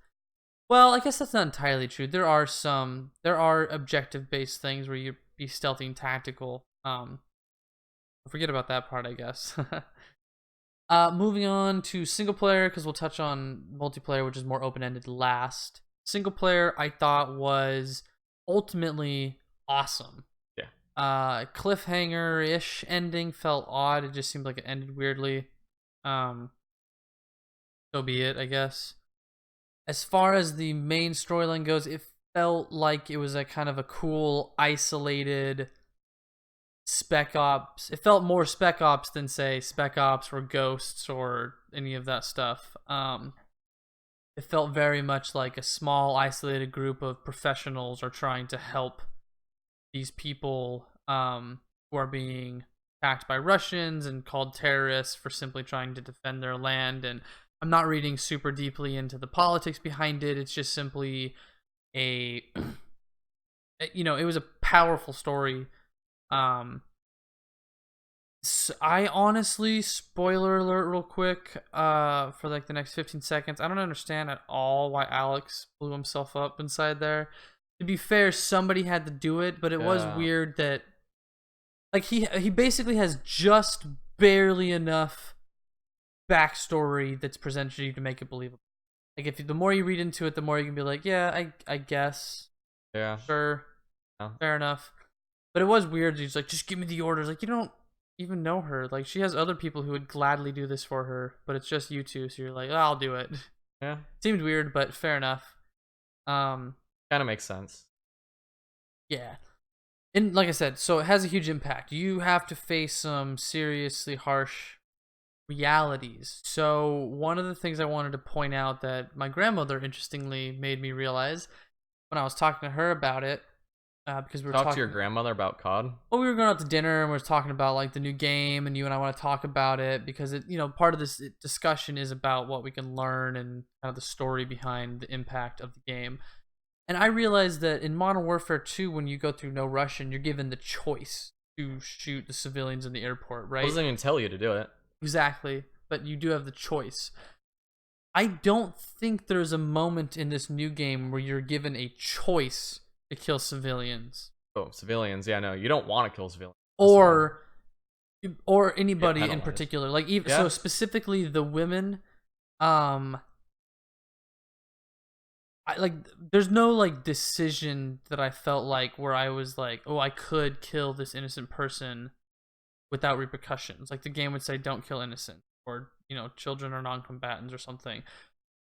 Speaker 1: Well, I guess that's not entirely true. There are objective-based things where you be stealthy and tactical. Forget about that part, I guess. Moving on to single player, because we'll touch on multiplayer, which is more open-ended last. Single player, I thought, was ultimately awesome.
Speaker 2: Yeah.
Speaker 1: Cliffhanger-ish ending felt odd. It just seemed like it ended weirdly. So be it, I guess. As far as the main storyline goes, it felt like it was a kind of a cool, isolated Spec Ops. It felt more Spec Ops than, say, Spec Ops or Ghosts or any of that stuff. It felt very much like a small, isolated group of professionals are trying to help these people who are being attacked by Russians and called terrorists for simply trying to defend their land. And I'm not reading super deeply into the politics behind it. It's just simply it was a powerful story. So I honestly, spoiler alert real quick, for like the next 15 seconds, I don't understand at all why Alex blew himself up inside there. To be fair, somebody had to do it, but it was weird that like he basically has just barely enough backstory that's presented to you to make it believable. Like if the more you read into it, the more you can be like, yeah, I guess,
Speaker 2: Yeah.
Speaker 1: sure,
Speaker 2: Yeah.
Speaker 1: fair enough. But it was weird. He's like, just give me the orders. Like you don't even know her. Like she has other people who would gladly do this for her, but it's just you two. So you're like, oh, I'll do it.
Speaker 2: Yeah.
Speaker 1: Seemed weird, but fair enough. Um,
Speaker 2: Kind of makes sense.
Speaker 1: yeah. And like I said, so it has a huge impact. You have to face some seriously harsh realities. So one of the things I wanted to point out that my grandmother interestingly made me realize when I was talking to her about it, because we were
Speaker 2: Talk
Speaker 1: talking
Speaker 2: to your grandmother about COD.
Speaker 1: well, we were going out to dinner and we were talking about like the new game, and you and I want to talk about it because it, part of this discussion is about what we can learn and kind of the story behind the impact of the game. And I realized that in Modern Warfare 2, when you go through No Russian, you're given the choice to shoot the civilians in the airport, right?
Speaker 2: It doesn't even tell you to do it.
Speaker 1: Exactly, but you do have the choice. I don't think there's a moment in this new game where you're given a choice to kill civilians.
Speaker 2: Oh, civilians. Yeah, no, you don't want to kill civilians.
Speaker 1: Or anybody in particular. Like even
Speaker 2: Yeah.
Speaker 1: so specifically the women, there's no like decision that I felt like where I was like, oh, I could kill this innocent person without repercussions. Like the game would say don't kill innocent, or children or non-combatants or something.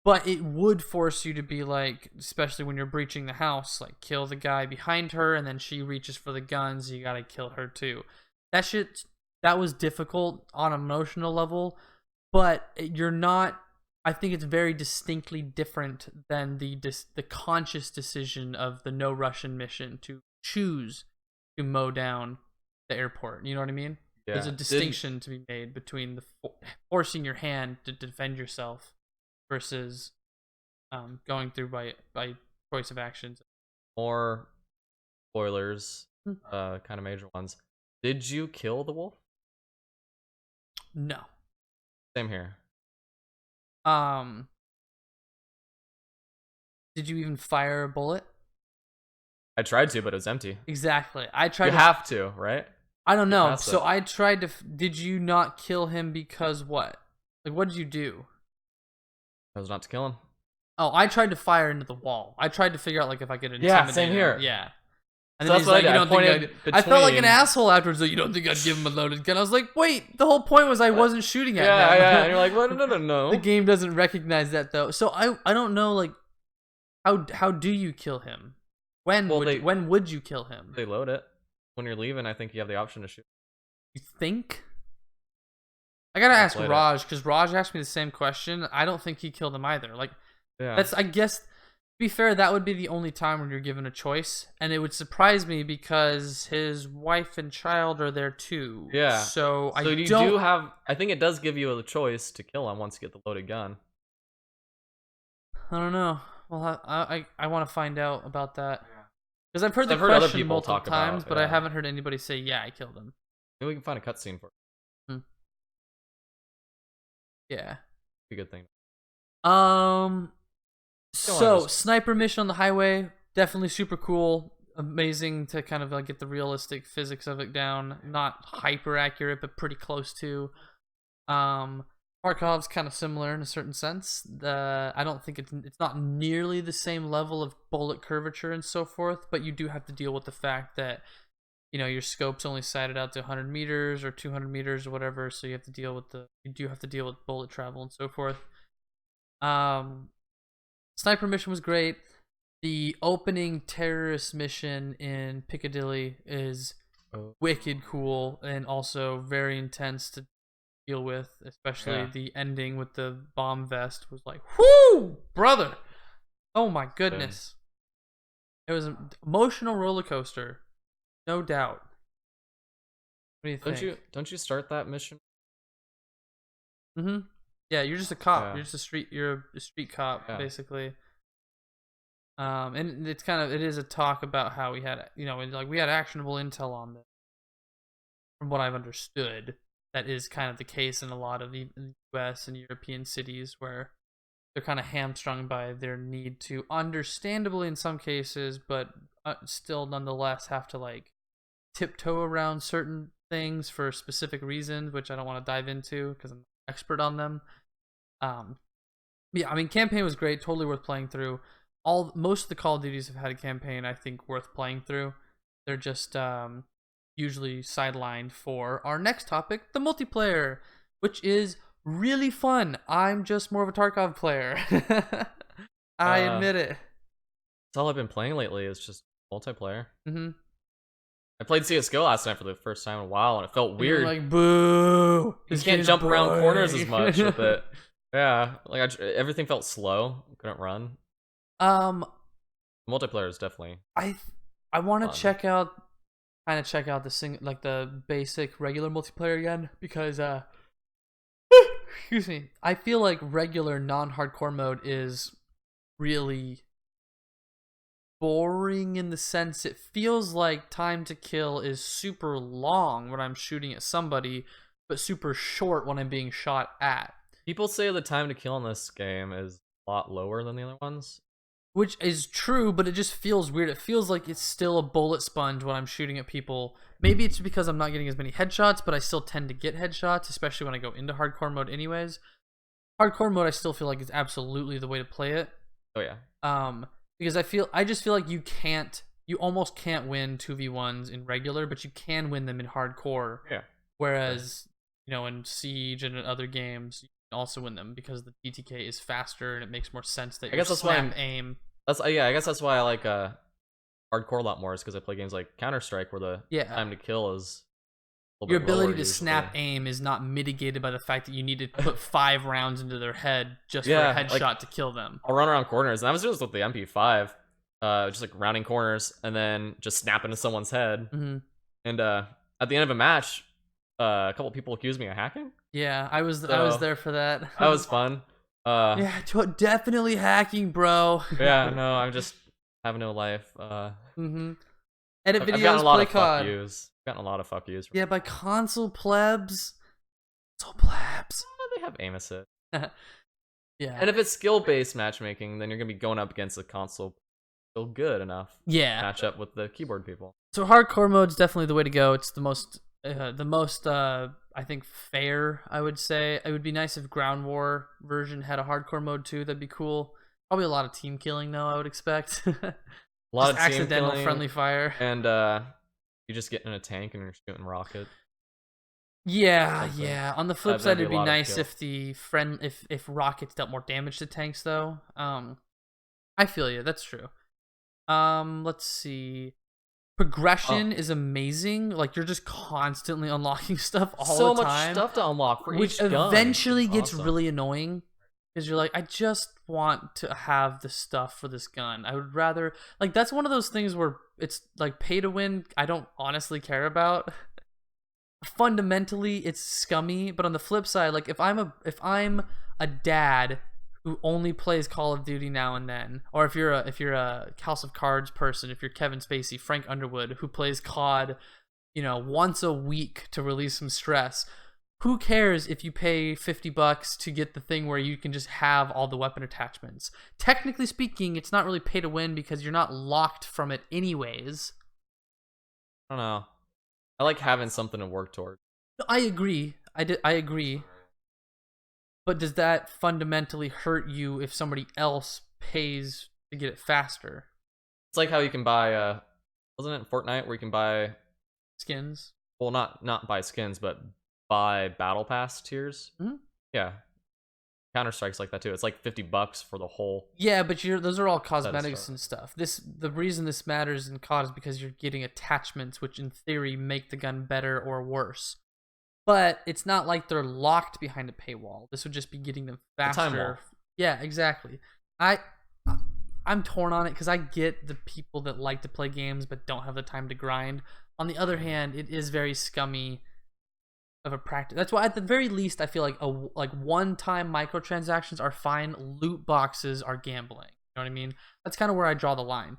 Speaker 1: But it would force you to be like, especially when you're breaching the house, like kill the guy behind her and then she reaches for the guns, you gotta kill her too. That was difficult on an emotional level, but you're not. I think it's very distinctly different than the conscious decision of the No Russian mission to choose to mow down the airport. You know what I mean?
Speaker 2: Yeah.
Speaker 1: There's a distinction to be made between the forcing your hand to defend yourself versus going through by choice of actions.
Speaker 2: More spoilers, kind of major ones. Did you kill the wolf?
Speaker 1: No.
Speaker 2: Same here.
Speaker 1: Did you even fire a bullet?
Speaker 2: I tried to, but it was empty.
Speaker 1: Exactly. I tried.
Speaker 2: You have to, right?
Speaker 1: I don't know. So I tried to. Did you not kill him because what? Like, what did you do?
Speaker 2: I was not to kill him.
Speaker 1: Oh, I tried to fire into the wall. I tried to figure out like if I could intimidate him.
Speaker 2: Same here.
Speaker 1: Yeah. And
Speaker 2: So
Speaker 1: then he's like, you don't think I felt like an
Speaker 2: between-
Speaker 1: asshole afterwards. Like, you don't think I'd give him a loaded gun? I was like, wait, the whole point was I wasn't shooting at him.
Speaker 2: Yeah. And you're like, what? No.
Speaker 1: The game doesn't recognize that though. So I don't know like how do you kill him? When would you kill him?
Speaker 2: They load it. When you're leaving, I think you have the option to shoot.
Speaker 1: You think? I gotta ask
Speaker 2: played it.
Speaker 1: Raj, because Raj asked me the same question. I don't think he killed him either. Like,
Speaker 2: Yeah.
Speaker 1: that's, I guess, to be fair, that would be the only time when you're given a choice. And it would surprise me because his wife and child are there too.
Speaker 2: Yeah.
Speaker 1: So I
Speaker 2: you
Speaker 1: don't
Speaker 2: do have. I think it does give you a choice to kill him once you get the loaded gun.
Speaker 1: I don't know. Well, I want to find out about that. Because I've heard the
Speaker 2: other
Speaker 1: question
Speaker 2: people
Speaker 1: multiple
Speaker 2: talk about,
Speaker 1: times, but I
Speaker 2: yeah.
Speaker 1: haven't heard anybody say, yeah, I killed him.
Speaker 2: Maybe we can find a cutscene for it.
Speaker 1: Yeah.
Speaker 2: Be a good thing.
Speaker 1: So sniper mission on the highway, definitely super cool. Amazing to kind of like get the realistic physics of it down. Not hyper accurate, but pretty close to. Tarkov's kind of similar in a certain sense. I don't think it's not nearly the same level of bullet curvature and so forth, but you do have to deal with the fact that your scope's only sighted out to 100 meters or 200 meters or whatever, so you have to deal with bullet travel and so forth. Sniper mission was great. The opening terrorist mission in Piccadilly is wicked cool and also very intense to deal with, especially the ending with the bomb vest was like, whoo, brother. Oh my goodness. It was an emotional roller coaster. No doubt. What do you think?
Speaker 2: Don't you start that mission?
Speaker 1: Mm-hmm. Yeah, you're just a cop.
Speaker 2: Yeah.
Speaker 1: You're just a street cop, basically. And it is a talk about how we had, we had actionable intel on this. From what I've understood, that is kind of the case in a lot of the U.S. and European cities where they're kind of hamstrung by their need to, understandably in some cases, but still nonetheless have to like tiptoe around certain things for specific reasons, which I don't want to dive into because I'm not an expert on them. Yeah, I mean, campaign was great, totally worth playing through. Most of the Call of Duties have had a campaign, I think, worth playing through. They're just usually sidelined for our next topic, the multiplayer, which is really fun. I'm just more of a Tarkov player. I
Speaker 2: Uh,
Speaker 1: admit it.
Speaker 2: that's all I've been playing lately is just multiplayer.
Speaker 1: Mm-hmm.
Speaker 2: I played CS:GO last night for the first time in a while, and it felt
Speaker 1: And you're
Speaker 2: weird.
Speaker 1: like, boo!
Speaker 2: You
Speaker 1: This
Speaker 2: can't
Speaker 1: game's
Speaker 2: jump around corners as
Speaker 1: boring."
Speaker 2: much with it. Yeah, like everything felt slow. Couldn't run.
Speaker 1: um,
Speaker 2: Multiplayer is definitely
Speaker 1: I I want
Speaker 2: fun.
Speaker 1: to check out the basic regular multiplayer again because excuse me, I feel like regular non-hardcore mode is really boring in the sense it feels like time to kill is super long when I'm shooting at somebody, but super short when I'm being shot at.
Speaker 2: People say the time to kill in this game is a lot lower than the other ones.
Speaker 1: Which is true, but it just feels weird. It feels like it's still a bullet sponge when I'm shooting at people. Maybe it's because I'm not getting as many headshots, but I still tend to get headshots, especially when I go into hardcore mode anyways. Hardcore mode I still feel like is absolutely the way to play it.
Speaker 2: Oh yeah.
Speaker 1: Because I just feel like you almost can't win 2v1s in regular, but you can win them in hardcore.
Speaker 2: Yeah.
Speaker 1: Whereas, in Siege and in other games, you can also win them because the DTK is faster and it makes more sense that
Speaker 2: I guess that's why
Speaker 1: aim.
Speaker 2: I guess that's why I like hardcore a lot more, is because I play games like Counter-Strike where the time to kill is a little
Speaker 1: your
Speaker 2: bit
Speaker 1: ability
Speaker 2: lower
Speaker 1: to
Speaker 2: usually.
Speaker 1: snap aim is not mitigated by the fact that you need to put 5 rounds into their head just for a headshot to kill them.
Speaker 2: I'll run around corners, and I was doing this with the MP5, just like rounding corners and then just snap into someone's head.
Speaker 1: Mm-hmm.
Speaker 2: And at the end of a match, a couple people accused me of hacking.
Speaker 1: Yeah, I was there for that.
Speaker 2: That was fun.
Speaker 1: Yeah, definitely hacking, bro.
Speaker 2: Yeah, no, I'm just having no life.
Speaker 1: Mm-hmm. Edit videos,
Speaker 2: I've gotten a lot
Speaker 1: play
Speaker 2: of
Speaker 1: COD.
Speaker 2: fuck yous. Gotten a lot of fuck yous.
Speaker 1: Yeah, by console plebs. Console plebs.
Speaker 2: They have aim assist.
Speaker 1: Yeah.
Speaker 2: And if it's skill-based matchmaking, then you're gonna be going up against a console still good enough.
Speaker 1: Yeah.
Speaker 2: Match up with the keyboard people.
Speaker 1: So hardcore mode's definitely the way to go. It's the most I think fair, I would say. It would be nice if Ground War version had a hardcore mode too. That'd be cool. Probably a lot of team killing though, I would expect.
Speaker 2: A lot of team
Speaker 1: accidental
Speaker 2: killing,
Speaker 1: friendly fire.
Speaker 2: And you just get in a tank and you're shooting rocket.
Speaker 1: Yeah,
Speaker 2: Something.
Speaker 1: yeah. On the flip side, it'd be nice
Speaker 2: kill.
Speaker 1: if if rockets dealt more damage to tanks though. I feel you. That's true. Let's see. Progression is amazing. Like you're just constantly unlocking stuff all
Speaker 2: so
Speaker 1: the
Speaker 2: much
Speaker 1: time,
Speaker 2: stuff to unlock for
Speaker 1: which
Speaker 2: each gun.
Speaker 1: eventually gets
Speaker 2: Awesome.
Speaker 1: really annoying because you're like, I just want to have the stuff for this gun. I would rather like that's one of those things where it's like pay to win. I don't honestly care about. Fundamentally, it's scummy, but on the flip side, like if I'm a dad who only plays Call of Duty now and then, or if you're a House of Cards person, if you're Kevin Spacey, Frank Underwood, who plays COD, once a week to release some stress, who cares if you pay $50 to get the thing where you can just have all the weapon attachments? Technically speaking, it's not really pay to win because you're not locked from it anyways.
Speaker 2: I don't know. I like having something to work toward.
Speaker 1: I agree. I agree. But does that fundamentally hurt you if somebody else pays to get it faster?
Speaker 2: It's like how you can buy wasn't it in Fortnite where you can buy
Speaker 1: skins?
Speaker 2: Well, not buy skins, but buy battle pass tiers.
Speaker 1: Mm-hmm.
Speaker 2: Yeah. Counter-Strike's like that too. It's like $50 for the whole.
Speaker 1: Yeah, but those are all cosmetics and stuff. The reason this matters in COD is because you're getting attachments, which in theory make the gun better or worse. But it's not like they're locked behind a paywall. This would just be getting them faster.
Speaker 2: Time wall.
Speaker 1: Yeah, exactly. I'm torn on it because I get the people that like to play games but don't have the time to grind. On the other hand, it is very scummy of a practice. That's why at the very least I feel like one-time microtransactions are fine. Loot boxes are gambling. You know what I mean? That's kind of where I draw the line.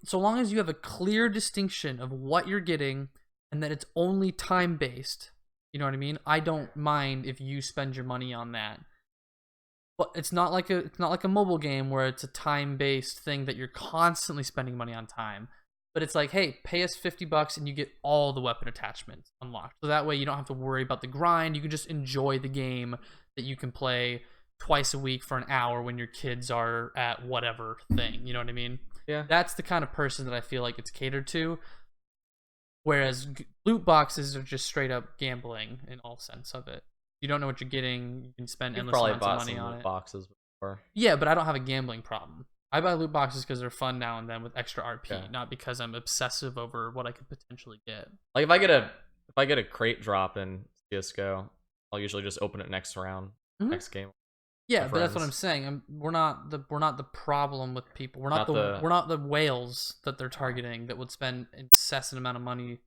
Speaker 1: So long as you have a clear distinction of what you're getting and that it's only time-based, you know what I mean? I don't mind if you spend your money on that. But it's not like a mobile game where it's a time-based thing that you're constantly spending money on time. But it's like, hey, pay us $50 and you get all the weapon attachments unlocked. So that way you don't have to worry about the grind. You can just enjoy the game that you can play twice a week for an hour when your kids are at whatever thing. You know what I mean?
Speaker 2: Yeah.
Speaker 1: That's the kind of person that I feel like it's catered to. Whereas loot boxes are just straight up gambling in all sense of it. You don't know what you're getting. You can spend endless amounts of money on it.
Speaker 2: Boxes before.
Speaker 1: Yeah, but I don't have a gambling problem. I buy loot boxes because they're fun now and then with extra RP,
Speaker 2: Yeah.
Speaker 1: not because I'm obsessive over what I could potentially get.
Speaker 2: Like if I get a crate drop in CS:GO, I'll usually just open it next round, next game.
Speaker 1: Yeah, but that's what I'm saying. We're not the problem with people. We're not the whales that they're targeting that would spend incessant amount of money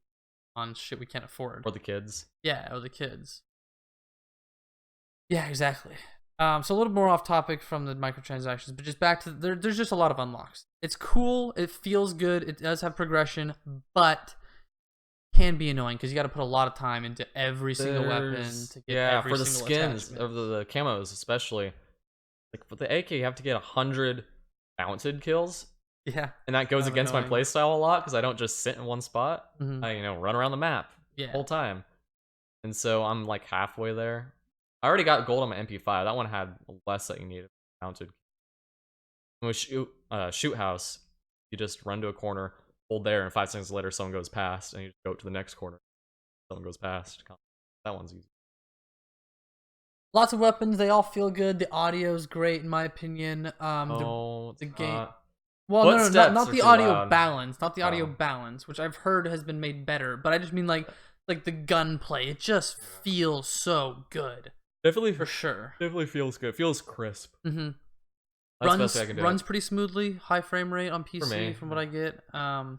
Speaker 1: on shit we can't afford.
Speaker 2: Or the kids.
Speaker 1: Yeah, or the kids. Yeah, exactly. So a little more off topic from the microtransactions, but just back to there's just a lot of unlocks. It's cool. It feels good. It does have progression, but can be annoying because you got to put a lot of time into every single weapon to get every
Speaker 2: for the
Speaker 1: single
Speaker 2: skins
Speaker 1: attachment.
Speaker 2: of the camos especially. Like with the AK, you have to get 100 mounted kills.
Speaker 1: Yeah,
Speaker 2: and that goes against my
Speaker 1: annoying.
Speaker 2: playstyle a lot because I don't just sit in one spot.
Speaker 1: Mhm.
Speaker 2: I run around the map the whole time, and so I'm like halfway there. I already got gold on my MP5. That one had less that you needed mounted. And with shoot house, you just run to a corner, hold there, and 5 seconds later someone goes past, and you just go to the next corner. Someone goes past. That one's easy.
Speaker 1: Lots of weapons. They all feel good. The audio's great in my opinion.
Speaker 2: The
Speaker 1: game. Well, no, not the audio
Speaker 2: loud.
Speaker 1: balance, not the audio balance, which I've heard has been made better. But I just mean like the gunplay. It just feels so good.
Speaker 2: Definitely
Speaker 1: for sure.
Speaker 2: Definitely feels good. Feels crisp.
Speaker 1: Mm-hmm.
Speaker 2: That's the best way I can do
Speaker 1: runs
Speaker 2: it.
Speaker 1: pretty smoothly. High frame rate on PC from what I get. The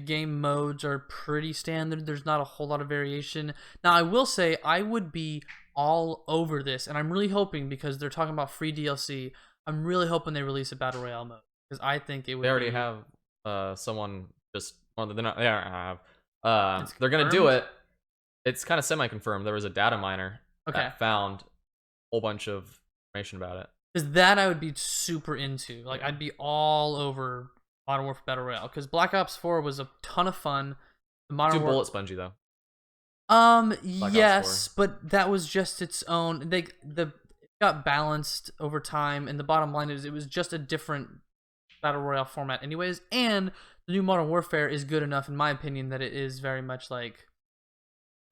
Speaker 1: game modes are pretty standard. There's not a whole lot of variation. Now, I will say I would be all over this, and I'm really hoping because they're talking about free DLC. I'm really hoping they release a battle royale mode because I think it would.
Speaker 2: They already have someone just. Well, they're not. They don't have. They're gonna do it. It's kind of semi-confirmed. There was a data miner that found a whole bunch of information about it.
Speaker 1: Because that I would be super into. Like I'd be all over Modern Warfare Battle Royale because Black Ops 4 was a ton of fun.
Speaker 2: Too bullet spongy though.
Speaker 1: Yes, but that was just its own. It got balanced over time, and the bottom line is it was just a different Battle Royale format, anyways. And the new Modern Warfare is good enough, in my opinion, that it is very much like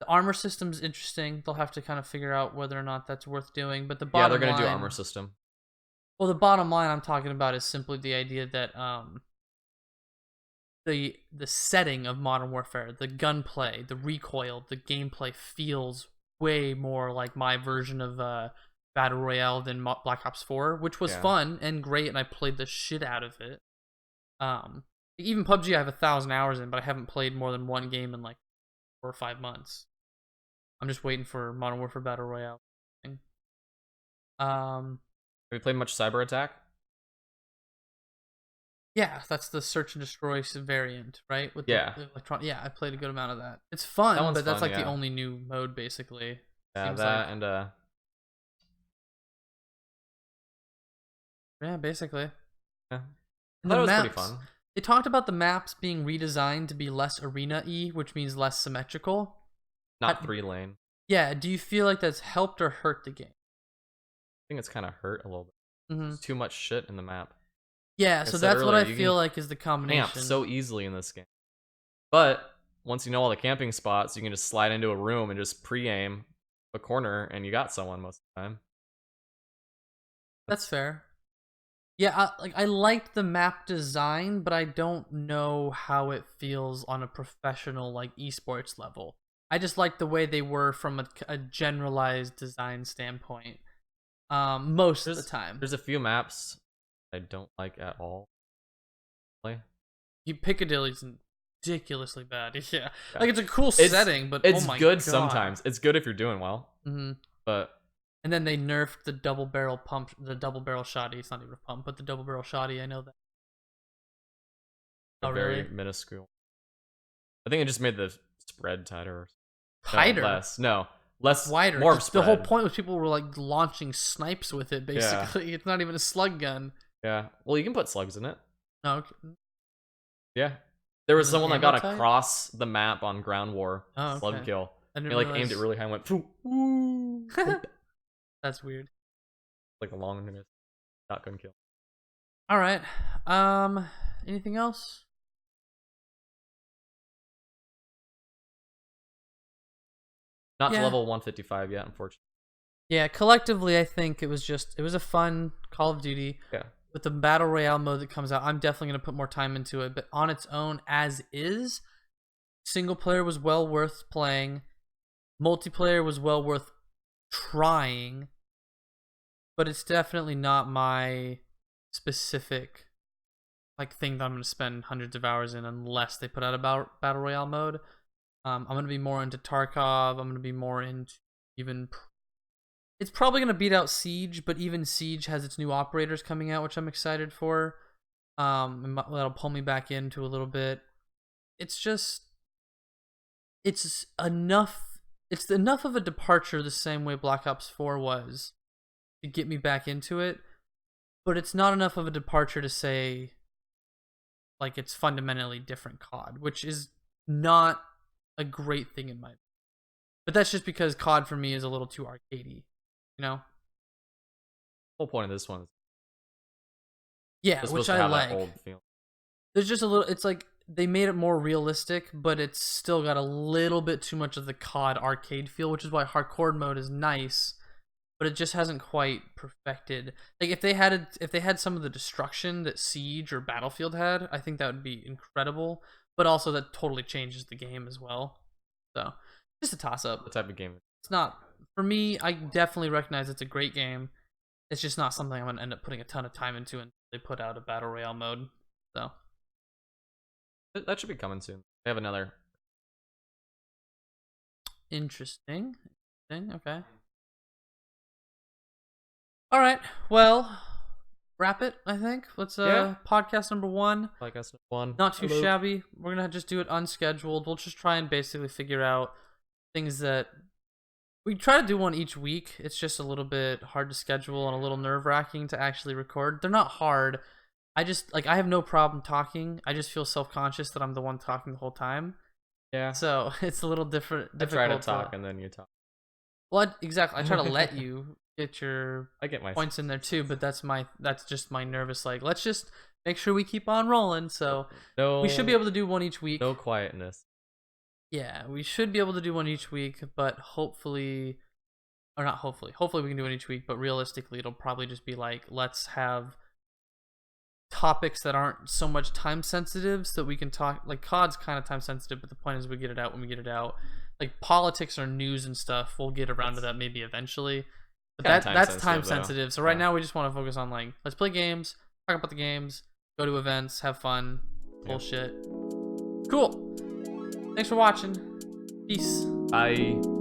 Speaker 1: the armor system's interesting. They'll have to kind of figure out whether or not that's worth doing. But the bottom
Speaker 2: they're gonna
Speaker 1: line,
Speaker 2: do armor system.
Speaker 1: Well, the bottom line I'm talking about is simply the idea that the setting of Modern Warfare, the gunplay, the recoil, the gameplay feels way more like my version of Battle Royale than Black Ops 4, which was fun and great, and I played the shit out of it. Even PUBG I have 1,000 hours in, but I haven't played more than one game in like 4 or 5 months. I'm just waiting for Modern Warfare Battle Royale.
Speaker 2: Have you played much Cyber Attack?
Speaker 1: Yeah, that's the search and destroy variant, right? With
Speaker 2: the
Speaker 1: electron. Yeah, I played a good amount of that. It's fun, but that's
Speaker 2: fun,
Speaker 1: like the only new mode, basically.
Speaker 2: Yeah,
Speaker 1: Seems
Speaker 2: that
Speaker 1: like.
Speaker 2: and
Speaker 1: yeah, basically.
Speaker 2: Yeah,
Speaker 1: and
Speaker 2: that was pretty fun.
Speaker 1: They talked about the maps being redesigned to be less arena-y, which means less symmetrical.
Speaker 2: Not 3-lane.
Speaker 1: Yeah, do you feel like that's helped or hurt the game?
Speaker 2: I think it's kind of hurt a little bit. There's too much shit in the map.
Speaker 1: Yeah, so that's what I feel like is the combination.
Speaker 2: Camp so easily in this game. But once you know all the camping spots, you can just slide into a room and just pre-aim a corner, and you got someone most of the time.
Speaker 1: That's fair. Yeah, I liked the map design, but I don't know how it feels on a professional like esports level. I just like the way they were from a generalized design standpoint. Most of the time.
Speaker 2: There's a few maps I don't like at all.
Speaker 1: Piccadilly's ridiculously bad. Yeah. Like it's a cool setting, but
Speaker 2: it's
Speaker 1: oh my
Speaker 2: good
Speaker 1: God.
Speaker 2: Sometimes. It's good if you're doing well. But
Speaker 1: and then they nerfed the double barrel pump, the double barrel shotty. It's not even a pump, but the double barrel shotty. I know that.
Speaker 2: Very minuscule. I think it just made the spread tighter.
Speaker 1: Tighter?
Speaker 2: Less
Speaker 1: wider.
Speaker 2: More spread.
Speaker 1: The whole point was people were like launching snipes with it. Basically, it's not even a slug gun.
Speaker 2: Yeah. Well, you can put slugs in it.
Speaker 1: Oh, okay.
Speaker 2: Yeah. There was someone that got across the map on Ground War. Slug kill. He like aimed it really high and went.
Speaker 1: That's weird.
Speaker 2: Like a long shotgun kill.
Speaker 1: All right. Anything else?
Speaker 2: Not to
Speaker 1: Yeah.
Speaker 2: level 155 yet, unfortunately.
Speaker 1: Yeah, collectively, I think it was a fun Call of Duty.
Speaker 2: Yeah.
Speaker 1: With the Battle Royale mode that comes out, I'm definitely going to put more time into it. But on its own, as is, single player was well worth playing. Multiplayer was well worth trying. But it's definitely not my specific like thing that I'm going to spend hundreds of hours in unless they put out a Battle Royale mode. I'm going to be more into Tarkov. I'm going to be more into even... It's probably going to beat out Siege, but even Siege has its new operators coming out, which I'm excited for. That'll pull me back into a little bit. It's just... It's enough... It's enough of a departure the same way Black Ops 4 was to get me back into it, but it's not enough of a departure to say like it's fundamentally different COD, which is not a great thing in my opinion. But that's just because COD for me is a little too arcadey, you know?
Speaker 2: The whole point of this one is
Speaker 1: Yeah,
Speaker 2: it's
Speaker 1: which
Speaker 2: supposed to
Speaker 1: I
Speaker 2: have
Speaker 1: like.
Speaker 2: that old feel.
Speaker 1: There's just a little, it's like they made it more realistic, but it's still got a little bit too much of the COD arcade feel, which is why hardcore mode is nice, but it just hasn't quite perfected. Like if they had some of the destruction that Siege or Battlefield had, I think that would be incredible. But also that totally changes the game as well. So just a toss up.
Speaker 2: The type of game.
Speaker 1: It's not for me. I definitely recognize it's a great game. It's just not something I'm gonna end up putting a ton of time into until they put out a battle royale mode. So
Speaker 2: That should be coming soon. They have another.
Speaker 1: interesting. Okay. All right. Well, wrap it. I think. Let's
Speaker 2: Yeah.
Speaker 1: podcast number 1.
Speaker 2: Podcast one.
Speaker 1: Not too
Speaker 2: Hello.
Speaker 1: shabby. We're gonna just do it unscheduled. We'll just try and basically figure out things that we try to do one each week. It's just a little bit hard to schedule and a little nerve-wracking to actually record. They're not hard. I just like I have no problem talking. I just feel self-conscious that I'm the one talking the whole time.
Speaker 2: Yeah.
Speaker 1: So it's a little different.
Speaker 2: I try to
Speaker 1: difficult
Speaker 2: talk and then you talk.
Speaker 1: Well, exactly. I try to let you get your
Speaker 2: I get my
Speaker 1: points in there too, but that's just my nervous like let's just make sure we keep on rolling. So
Speaker 2: no.
Speaker 1: we should be able to do one each week.
Speaker 2: No quietness.
Speaker 1: Yeah, we should be able to do one each week, but hopefully, or not hopefully, hopefully we can do it each week, but realistically it'll probably just be like, let's have topics that aren't so much time sensitive so that we can talk, like COD's kind of time sensitive, but the point is we get it out when we get it out. Like politics or news and stuff, we'll get around to that maybe eventually. But that's time sensitive. So right now we just want to focus on like, let's play games, talk about the games, go to events, have fun, bullshit. Cool. Thanks for watching. Peace.
Speaker 2: Bye.